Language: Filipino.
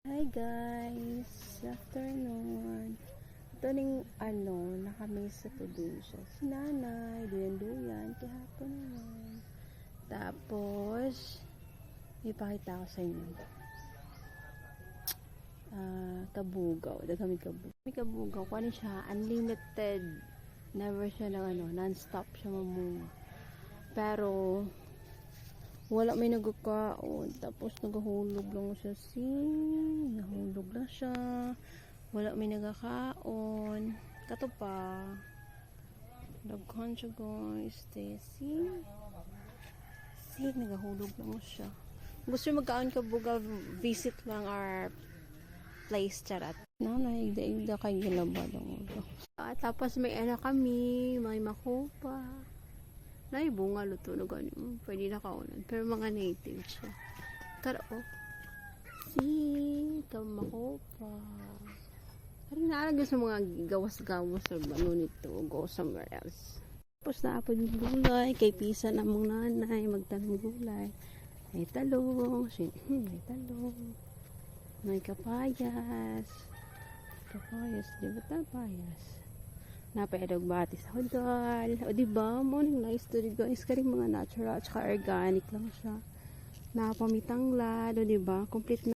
Hi guys, afternoon. Ito ning nakamiss sa probinsya. Si nanay, duyan-duyan, kahapon naman. Tapos, ipakita ko sa inyo. Kabugaw. Daghami kabugaw. May kabugaw. Kung siya, unlimited. Never siya non-stop siya mamunga. Pero, wala may nagkakaon, tapos nagahulog lang siya nahulog lang siya, wala may nagkakaon, kato pa daghan siya guys, nagahulog lang siya. Gusto nyo magkaon ka buga, visit lang our place, charat naigda kay gilabad ang ulo. Tapos may kami, may makupa na bunga luto na ganyan. Pwede na kaunan. Pero mga native siya. Tara o. Kamako pa. Parang naalagay sa mga gawas-gawas sa nito. Go somewhere else. Tapos naapod yung gulay. Kay pisa na mong nanay. Magtanong gulay. May talong. May talong. May kapayas. Di ba tapayas? Napaedog batis sa hodal. O diba? Morning nice to guys. Karing mga natural at saka organic lang siya. Napamitang lado, diba? Complete na.